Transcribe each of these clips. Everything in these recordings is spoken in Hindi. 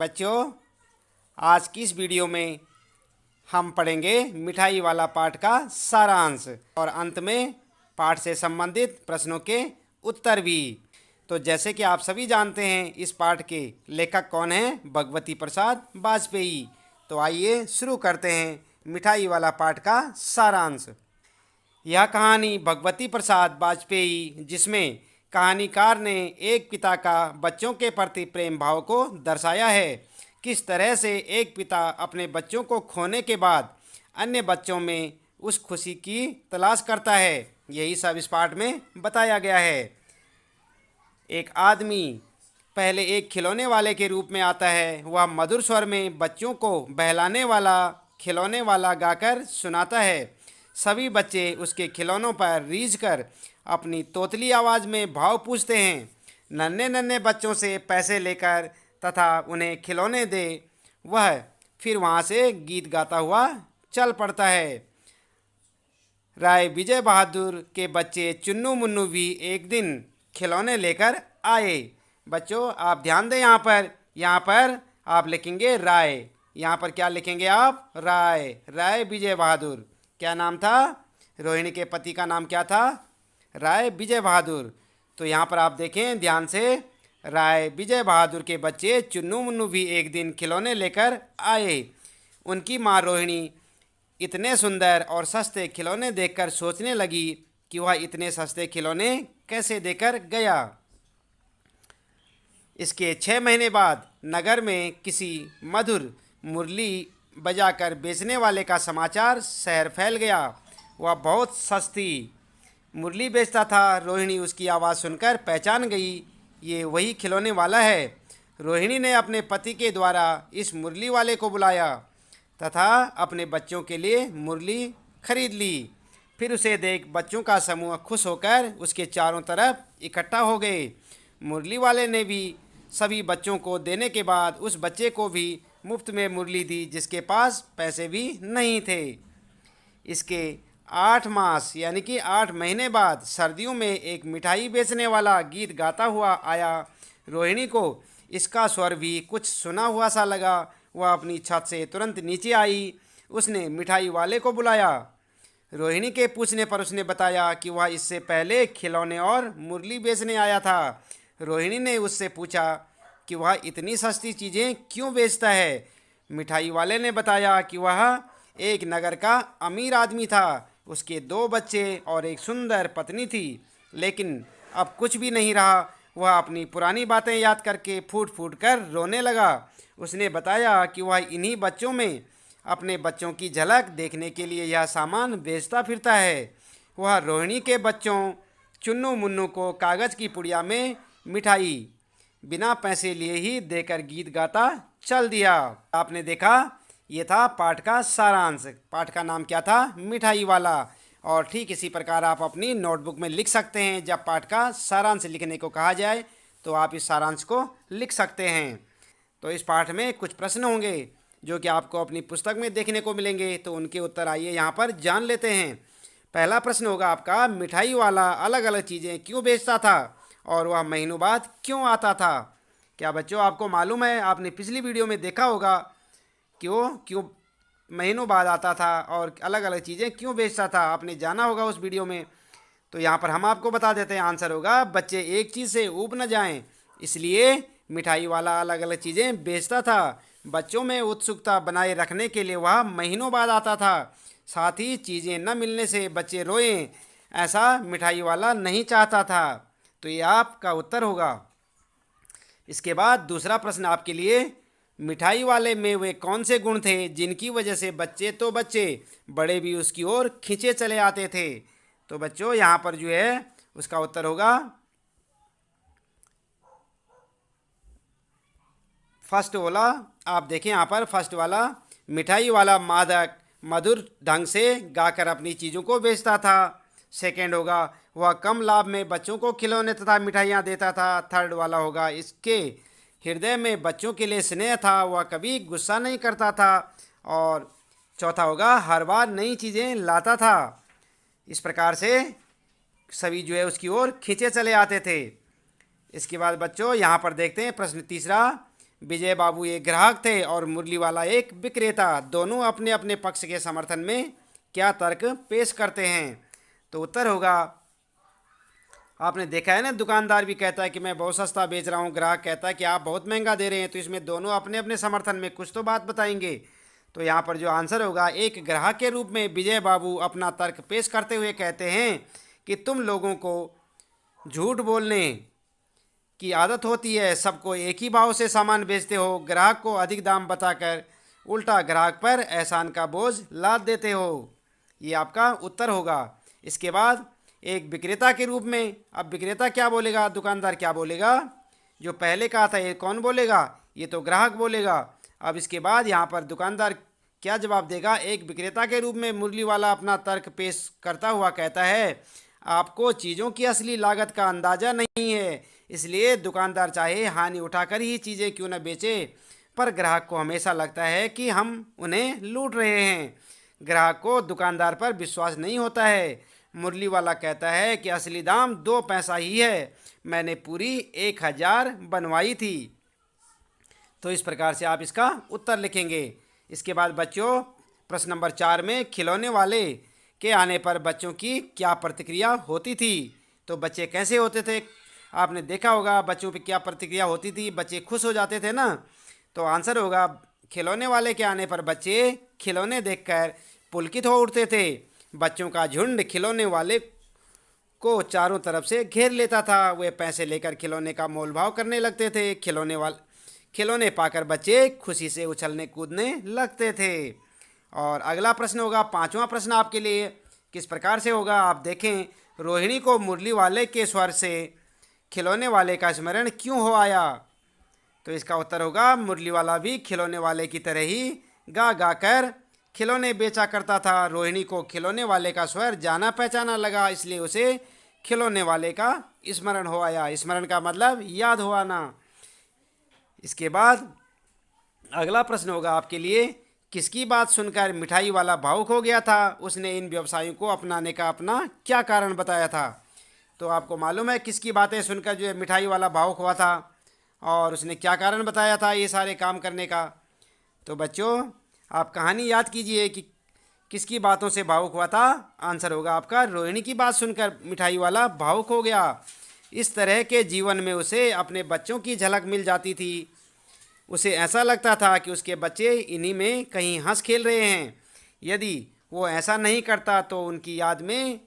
बच्चों, आज की इस वीडियो में हम पढ़ेंगे मिठाई वाला पाठ का सारांश और अंत में पाठ से संबंधित प्रश्नों के उत्तर भी। तो जैसे कि आप सभी जानते हैं, इस पाठ के लेखक कौन हैं? भगवती प्रसाद वाजपेयी। तो आइए शुरू करते हैं मिठाई वाला पाठ का सारांश। यह कहानी भगवती प्रसाद वाजपेयी, जिसमें कहानीकार ने एक पिता का बच्चों के प्रति प्रेम भाव को दर्शाया है। किस तरह से एक पिता अपने बच्चों को खोने के बाद अन्य बच्चों में उस खुशी की तलाश करता है, यही सब इस पाठ में बताया गया है। एक आदमी पहले एक खिलौने वाले के रूप में आता है। वह मधुर स्वर में बच्चों को बहलाने वाला खिलौने वाला गाकर सुनाता है। सभी बच्चे उसके खिलौनों पर रीझ कर अपनी तोतली आवाज़ में भाव पूछते हैं। नन्हे नन्हे बच्चों से पैसे लेकर तथा उन्हें खिलौने दे वह फिर वहाँ से गीत गाता हुआ चल पड़ता है। राय विजय बहादुर के बच्चे चुन्नू मुन्नू भी एक दिन खिलौने लेकर आए। बच्चों, आप ध्यान दें, यहाँ पर आप लिखेंगे राय। यहाँ पर क्या लिखेंगे आप? राय। राय विजय बहादुर। क्या नाम था? रोहिणी के पति का नाम क्या था? राय विजय बहादुर। तो यहाँ पर आप देखें ध्यान से, राय विजय बहादुर के बच्चे चुन्नू मुन्नू भी एक दिन खिलौने लेकर आए। उनकी माँ रोहिणी इतने सुंदर और सस्ते खिलौने देखकर सोचने लगी कि वह इतने सस्ते खिलौने कैसे देकर गया। इसके 6 महीने बाद नगर में किसी मधुर मुरली बजाकर बेचने वाले का समाचार शहर फैल गया। वह बहुत सस्ती मुरली बेचता था। रोहिणी उसकी आवाज़ सुनकर पहचान गई, ये वही खिलौने वाला है। रोहिणी ने अपने पति के द्वारा इस मुरली वाले को बुलाया तथा अपने बच्चों के लिए मुरली खरीद ली। फिर उसे देख बच्चों का समूह खुश होकर उसके चारों तरफ इकट्ठा हो गए। मुरली वाले ने भी सभी बच्चों को देने के बाद उस बच्चे को भी मुफ्त में मुरली दी, जिसके पास पैसे भी नहीं थे। इसके 8 मास यानी कि 8 महीने बाद सर्दियों में एक मिठाई बेचने वाला गीत गाता हुआ आया। रोहिणी को इसका स्वर भी कुछ सुना हुआ सा लगा। वह अपनी छत से तुरंत नीचे आई। उसने मिठाई वाले को बुलाया। रोहिणी के पूछने पर उसने बताया कि वह इससे पहले खिलौने और मुरली बेचने आया था। रोहिणी ने उससे पूछा कि वह इतनी सस्ती चीज़ें क्यों बेचता है। मिठाई वाले ने बताया कि वह एक नगर का अमीर आदमी था। उसके 2 बच्चे और एक सुंदर पत्नी थी, लेकिन अब कुछ भी नहीं रहा। वह अपनी पुरानी बातें याद करके फूट फूट कर रोने लगा। उसने बताया कि वह इन्हीं बच्चों में अपने बच्चों की झलक देखने के लिए यह सामान बेचता फिरता है। वह रोहिणी के बच्चों चुन्नू मुन्नू को कागज़ की पुड़िया में मिठाई बिना पैसे लिए ही देकर गीत गाता चल दिया। आपने देखा, ये था पाठ का सारांश। पाठ का नाम क्या था? मिठाई वाला। और ठीक इसी प्रकार आप अपनी नोटबुक में लिख सकते हैं। जब पाठ का सारांश लिखने को कहा जाए तो आप इस सारांश को लिख सकते हैं। तो इस पाठ में कुछ प्रश्न होंगे जो कि आपको अपनी पुस्तक में देखने को मिलेंगे, तो उनके उत्तर आइए यहाँ पर जान लेते हैं। पहला प्रश्न होगा आपका, मिठाई वाला अलग अलग चीज़ें क्यों बेचता था और वह महीनों बाद क्यों आता था? क्या बच्चों आपको मालूम है? आपने पिछली वीडियो में देखा होगा क्यों महीनों बाद आता था और अलग अलग चीज़ें क्यों बेचता था। आपने जाना होगा उस वीडियो में। तो यहाँ पर हम आपको बता देते हैं, आंसर होगा बच्चे एक चीज़ से ऊब न जाएं, इसलिए मिठाई वाला अलग अलग चीज़ें बेचता था। बच्चों में उत्सुकता बनाए रखने के लिए वह महीनों बाद आता था। साथ ही चीज़ें न मिलने से बच्चे रोएं, ऐसा मिठाई वाला नहीं चाहता था। तो ये आपका उत्तर होगा। इसके बाद दूसरा प्रश्न आपके लिए, मिठाई वाले में वे कौन से गुण थे जिनकी वजह से बच्चे बड़े भी उसकी ओर खींचे चले आते थे? तो बच्चों यहाँ पर जो है उसका उत्तर होगा फर्स्ट वाला। आप देखें यहाँ पर फर्स्ट वाला, मिठाई वाला मादक मधुर ढंग से गाकर अपनी चीज़ों को बेचता था। सेकेंड होगा, वह कम लाभ में बच्चों को खिलौने तथा मिठाइयाँ देता था। थर्ड वाला होगा, इसके हृदय में बच्चों के लिए स्नेह था, वह कभी गुस्सा नहीं करता था। और चौथा होगा, हर बार नई चीज़ें लाता था। इस प्रकार से सभी जो है उसकी ओर खींचे चले आते थे। इसके बाद बच्चों यहाँ पर देखते हैं प्रश्न तीसरा, विजय बाबू एक ग्राहक थे और मुरली वाला एक विक्रेता। दोनों अपने अपने पक्ष के समर्थन में क्या तर्क पेश करते हैं? तो उत्तर होगा, आपने देखा है ना, दुकानदार भी कहता है कि मैं बहुत सस्ता बेच रहा हूँ, ग्राहक कहता है कि आप बहुत महंगा दे रहे हैं। तो इसमें दोनों अपने अपने समर्थन में कुछ तो बात बताएंगे। तो यहाँ पर जो आंसर होगा, एक ग्राहक के रूप में विजय बाबू अपना तर्क पेश करते हुए कहते हैं कि तुम लोगों को झूठ बोलने की आदत होती है, सबको एक ही भाव से सामान बेचते हो, ग्राहक को अधिक दाम बताकर उल्टा ग्राहक पर एहसान का बोझ लाद देते हो। ये आपका उत्तर होगा। इसके बाद एक विक्रेता के रूप में, अब विक्रेता क्या बोलेगा, दुकानदार क्या बोलेगा? जो पहले कहा था ये कौन बोलेगा? ये तो ग्राहक बोलेगा। अब इसके बाद यहाँ पर दुकानदार क्या जवाब देगा? एक विक्रेता के रूप में मुरली वाला अपना तर्क पेश करता हुआ कहता है, आपको चीज़ों की असली लागत का अंदाज़ा नहीं है, इसलिए दुकानदार चाहे हानि उठाकर ही चीज़ें क्यों न बेचे, पर ग्राहक को हमेशा लगता है कि हम उन्हें लूट रहे हैं। ग्राहक को दुकानदार पर विश्वास नहीं होता है। मुरली वाला कहता है कि असली दाम 2 पैसा ही है, मैंने पूरी 1000 बनवाई थी। तो इस प्रकार से आप इसका उत्तर लिखेंगे। इसके बाद बच्चों, प्रश्न नंबर 4 में खिलौने वाले के आने पर बच्चों की क्या प्रतिक्रिया होती थी? तो बच्चे कैसे होते थे? आपने देखा होगा बच्चों पे क्या प्रतिक्रिया होती थी, बच्चे खुश हो जाते थे ना। तो आंसर होगा, खिलौने वाले के आने पर बच्चे खिलौने देखकर पुलकित हो उठते थे। बच्चों का झुंड खिलौने वाले को चारों तरफ से घेर लेता था। वे पैसे लेकर खिलौने का मोल भाव करने लगते थे। खिलौने पाकर बच्चे खुशी से उछलने कूदने लगते थे। और अगला प्रश्न होगा, 5वां प्रश्न आपके लिए किस प्रकार से होगा, आप देखें। रोहिणी को मुरली वाले के स्वर से खिलौने वाले का स्मरण क्यों हो आया? तो इसका उत्तर होगा, मुरली वाला भी खिलौने वाले की तरह ही गा गा कर खिलौने बेचा करता था। रोहिणी को खिलौने वाले का स्वर जाना पहचाना लगा, इसलिए उसे खिलौने वाले का स्मरण हो आया। स्मरण का मतलब याद हो आना। इसके बाद अगला प्रश्न होगा आपके लिए, किसकी बात सुनकर मिठाई वाला भावुक हो गया था? उसने इन व्यवसायों को अपनाने का अपना क्या कारण बताया था? तो आपको मालूम है किसकी बातें सुनकर जो है मिठाई वाला भावुक हुआ था और उसने क्या कारण बताया था ये सारे काम करने का? तो बच्चों, आप कहानी याद कीजिए कि किसकी बातों से भावुक हुआ था। आंसर होगा आपका, रोहिणी की बात सुनकर मिठाई वाला भावुक हो गया। इस तरह के जीवन में उसे अपने बच्चों की झलक मिल जाती थी। उसे ऐसा लगता था कि उसके बच्चे इन्हीं में कहीं हंस खेल रहे हैं। यदि वो ऐसा नहीं करता तो उनकी याद में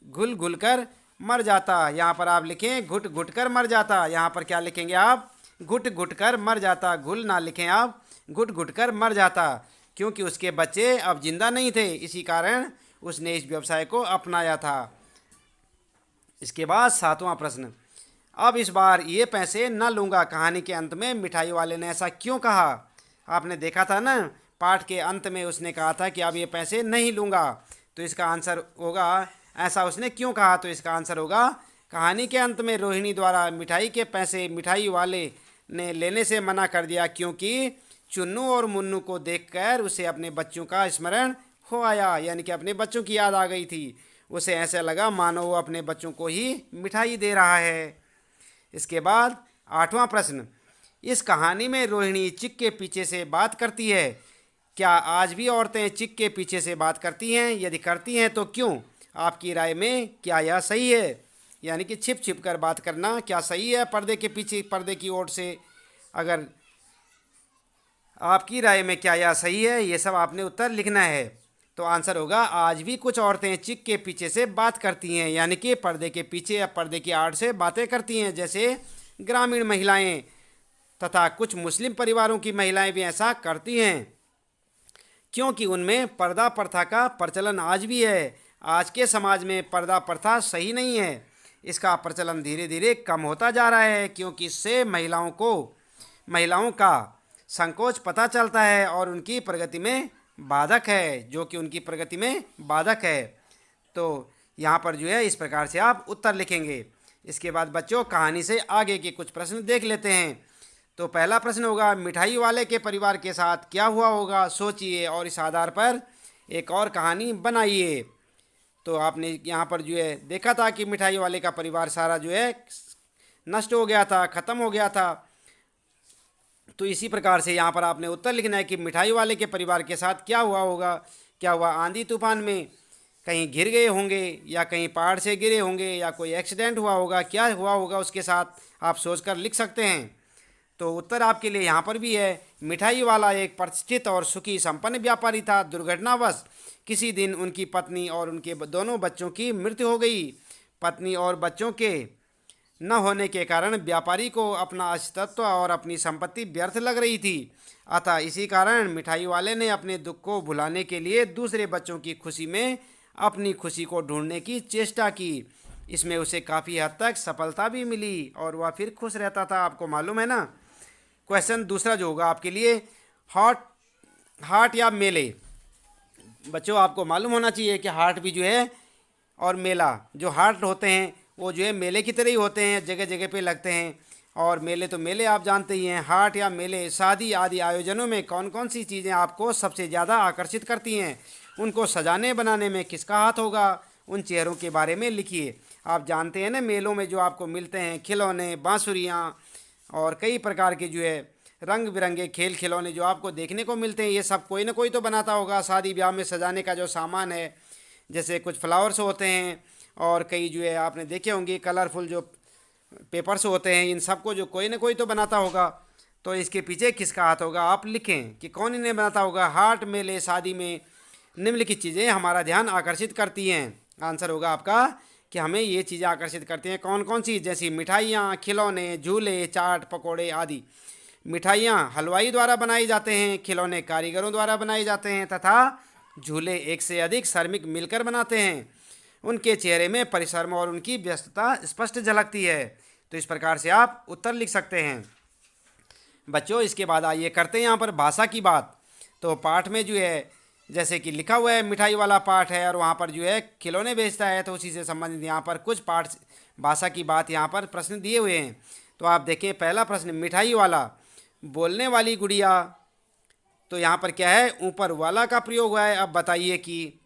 घुल घुल कर मर जाता। यहाँ पर आप लिखें घुट घुट कर मर जाता। यहाँ पर क्या लिखेंगे आप? घुट घुट कर मर जाता। घुल ना लिखें आप, घुट घुट कर मर जाता, क्योंकि उसके बच्चे अब जिंदा नहीं थे, इसी कारण उसने इस व्यवसाय को अपनाया था। इसके बाद 7वां प्रश्न, अब इस बार ये पैसे न लूँगा। कहानी के अंत में मिठाई वाले ने ऐसा क्यों कहा? आपने देखा था ना, पाठ के अंत में उसने कहा था कि अब ये पैसे नहीं लूँगा। तो इसका आंसर होगा, ऐसा उसने क्यों कहा? तो इसका आंसर होगा, कहानी के अंत में रोहिणी द्वारा मिठाई के पैसे मिठाई वाले ने लेने से मना कर दिया, क्योंकि चुन्नू और मुन्नू को देखकर उसे अपने बच्चों का स्मरण हो आया, यानी कि अपने बच्चों की याद आ गई थी। उसे ऐसा लगा मानो वो अपने बच्चों को ही मिठाई दे रहा है। इसके बाद 8वां प्रश्न, इस कहानी में रोहिणी चिक के पीछे से बात करती है। क्या आज भी औरतें चिक के पीछे से बात करती हैं? यदि करती हैं तो क्यों? आपकी राय में क्या यह सही है? यानी कि छिप छिप कर बात करना क्या सही है पर्दे के पीछे, पर्दे की ओर से? अगर आपकी राय में क्या यह सही है, ये सब आपने उत्तर लिखना है। तो आंसर होगा, आज भी कुछ औरतें चिक के पीछे से बात करती हैं, यानी कि पर्दे के पीछे या पर्दे की आड़ से बातें करती हैं। जैसे ग्रामीण महिलाएं तथा कुछ मुस्लिम परिवारों की महिलाएं भी ऐसा करती हैं, क्योंकि उनमें पर्दा प्रथा का प्रचलन आज भी है। आज के समाज में पर्दा प्रथा सही नहीं है, इसका प्रचलन धीरे धीरे कम होता जा रहा है, क्योंकि इससे महिलाओं का संकोच पता चलता है और उनकी प्रगति में बाधक है, जो कि उनकी प्रगति में बाधक है। तो यहाँ पर जो है इस प्रकार से आप उत्तर लिखेंगे। इसके बाद बच्चों, कहानी से आगे के कुछ प्रश्न देख लेते हैं। तो पहला प्रश्न होगा, मिठाई वाले के परिवार के साथ क्या हुआ होगा? सोचिए और इस आधार पर एक और कहानी बनाइए। तो आपने यहाँ पर जो है देखा था कि मिठाई वाले का परिवार सारा जो है नष्ट हो गया था, ख़त्म हो गया था। तो इसी प्रकार से यहाँ पर आपने उत्तर लिखना है कि मिठाई वाले के परिवार के साथ क्या हुआ होगा। क्या हुआ, आंधी तूफान में कहीं गिर गए होंगे, या कहीं पहाड़ से गिरे होंगे, या कोई एक्सीडेंट हुआ होगा, क्या हुआ होगा उसके साथ, आप सोचकर लिख सकते हैं। तो उत्तर आपके लिए यहाँ पर भी है, मिठाई वाला एक प्रतिष्ठित और सुखी संपन्न व्यापारी था। दुर्घटनावश किसी दिन उनकी पत्नी और उनके दोनों बच्चों की मृत्यु हो गई। पत्नी और बच्चों के न होने के कारण व्यापारी को अपना अस्तित्व और अपनी संपत्ति व्यर्थ लग रही थी। अतः इसी कारण मिठाई वाले ने अपने दुख को भुलाने के लिए दूसरे बच्चों की खुशी में अपनी खुशी को ढूंढने की चेष्टा की। इसमें उसे काफ़ी हद तक सफलता भी मिली और वह फिर खुश रहता था। आपको मालूम है ना। क्वेश्चन दूसरा जो होगा आपके लिए, हाट या मेले। बच्चों आपको मालूम होना चाहिए कि हाट भी जो है और मेला, जो हाट होते हैं वो जो है मेले की तरह ही होते हैं, जगह जगह पे लगते हैं। और मेले तो मेले आप जानते ही हैं। हाट या मेले, शादी आदि आयोजनों में कौन कौन सी चीज़ें आपको सबसे ज़्यादा आकर्षित करती हैं, उनको सजाने बनाने में किसका हाथ होगा, उन चेहरों के बारे में लिखिए। आप जानते हैं ना, मेलों में जो आपको मिलते हैं खिलौने, बांसुरियाँ और कई प्रकार के जो है रंग बिरंगे खेल खिलौने जो आपको देखने को मिलते हैं, ये सब कोई ना कोई तो बनाता होगा। शादी ब्याह में सजाने का जो सामान है, जैसे कुछ फ्लावर्स होते हैं और कई जो है आपने देखे होंगे कलरफुल जो पेपर्स होते हैं, इन सबको जो कोई ना कोई तो बनाता होगा। तो इसके पीछे किसका हाथ होगा, आप लिखें कि कौन इन्हें बनाता होगा। हाट, मेले, शादी में निम्नलिखित चीज़ें हमारा ध्यान आकर्षित करती हैं। आंसर होगा आपका कि हमें ये चीज़ें आकर्षित करती हैं। कौन कौन सी, जैसी मिठाइयाँ, खिलौने, झूले, चाट, पकौड़े आदि। मिठाइयाँ हलवाई द्वारा बनाई जाते हैं, खिलौने कारीगरों द्वारा बनाए जाते हैं तथा झूले एक से अधिक श्रमिक मिलकर बनाते हैं। उनके चेहरे में परिश्रम और उनकी व्यस्तता स्पष्ट झलकती है। तो इस प्रकार से आप उत्तर लिख सकते हैं। बच्चों इसके बाद आइए करते हैं यहाँ पर भाषा की बात। तो पाठ में जो है जैसे कि लिखा हुआ है मिठाई वाला पाठ है और वहाँ पर जो है खिलौने बेचता है, तो उसी से संबंधित यहाँ पर कुछ पाठ भाषा की बात यहाँ पर प्रश्न दिए हुए हैं। तो आप देखें पहला प्रश्न, मिठाई वाला, बोलने वाली गुड़िया। तो यहाँ पर क्या है, ऊपर वाला का प्रयोग हुआ है। अब बताइए कि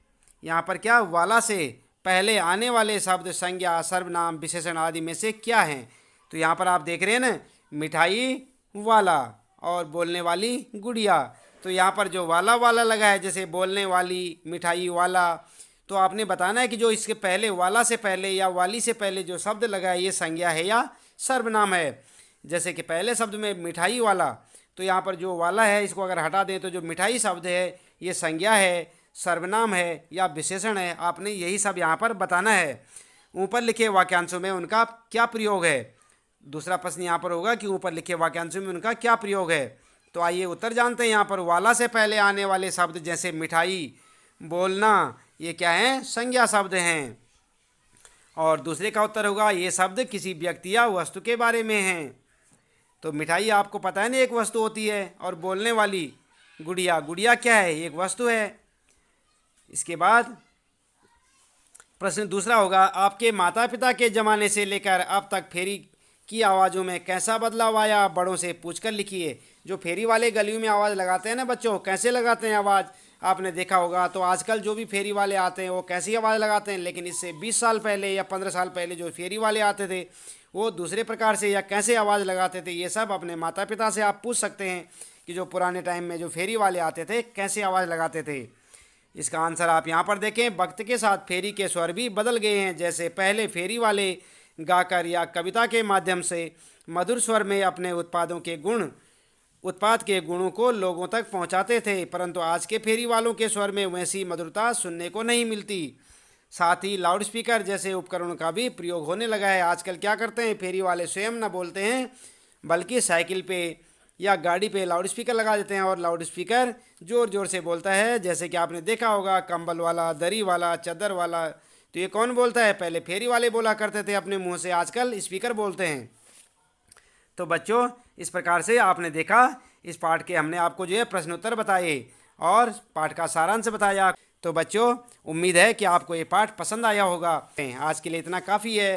यहाँ पर क्या वाला से पहले आने वाले शब्द संज्ञा, सर्वनाम, विशेषण आदि में से क्या हैं। तो यहाँ पर आप देख रहे हैं ना, मिठाई वाला और बोलने वाली गुड़िया। तो यहाँ पर जो वाला वाला लगा है, जैसे बोलने वाली, मिठाई वाला, तो आपने बताना है कि जो इसके पहले वाला से पहले या वाली से पहले जो शब्द लगा है ये संज्ञा है या सर्वनाम है। जैसे कि पहले शब्द में मिठाई वाला, तो यहाँ पर जो वाला है इसको अगर हटा दें तो जो मिठाई शब्द है ये संज्ञा है, सर्वनाम है या विशेषण है। आपने यही सब यहाँ पर बताना है। ऊपर लिखे वाक्यांशों में उनका क्या प्रयोग है। दूसरा प्रश्न यहाँ पर होगा कि ऊपर लिखे वाक्यांशों में उनका क्या प्रयोग है। तो आइए उत्तर जानते हैं। यहाँ पर वाला से पहले आने वाले शब्द जैसे मिठाई, बोलना, ये क्या हैं, संज्ञा शब्द हैं। और दूसरे का उत्तर होगा ये शब्द किसी व्यक्ति या वस्तु के बारे में हैं। तो मिठाई आपको पता है ना एक वस्तु होती है, और बोलने वाली गुड़िया, गुड़िया क्या है, एक वस्तु है। इसके बाद प्रश्न दूसरा होगा, आपके माता पिता के ज़माने से लेकर अब तक फेरी की आवाज़ों में कैसा बदलाव आया, बड़ों से पूछकर लिखिए। जो फेरी वाले गलियों में आवाज़ लगाते हैं ना बच्चों, कैसे लगाते हैं आवाज़, आपने देखा होगा। तो आजकल जो भी फेरी वाले आते हैं वो कैसी आवाज़ लगाते हैं, लेकिन इससे 20 साल पहले या 15 साल पहले जो फेरी वाले आते थे वो दूसरे प्रकार से या कैसे आवाज़ लगाते थे। ये सब अपने माता पिता से आप पूछ सकते हैं कि जो पुराने टाइम में जो फेरी वाले आते थे कैसे आवाज़ लगाते थे। इसका आंसर आप यहाँ पर देखें। वक्त के साथ फेरी के स्वर भी बदल गए हैं। जैसे पहले फेरी वाले गाकर या कविता के माध्यम से मधुर स्वर में अपने उत्पाद के गुणों को लोगों तक पहुँचाते थे, परंतु आज के फेरी वालों के स्वर में वैसी मधुरता सुनने को नहीं मिलती। साथ ही लाउड स्पीकर जैसे उपकरणों का भी प्रयोग होने लगा है। आजकल क्या करते हैं फेरी वाले, स्वयं न बोलते हैं बल्कि साइकिल पे या गाड़ी पे लाउड स्पीकर लगा देते हैं और लाउड स्पीकर ज़ोर ज़ोर से बोलता है। जैसे कि आपने देखा होगा कंबल वाला, दरी वाला, चादर वाला। तो ये कौन बोलता है, पहले फेरी वाले बोला करते थे अपने मुंह से, आजकल स्पीकर बोलते हैं। तो बच्चों इस प्रकार से आपने देखा, इस पाठ के हमने आपको जो है प्रश्नोत्तर बताए और पाठ का सारांश बताया। तो बच्चों उम्मीद है कि आपको ये पाठ पसंद आया होगा। आज के लिए इतना काफ़ी है।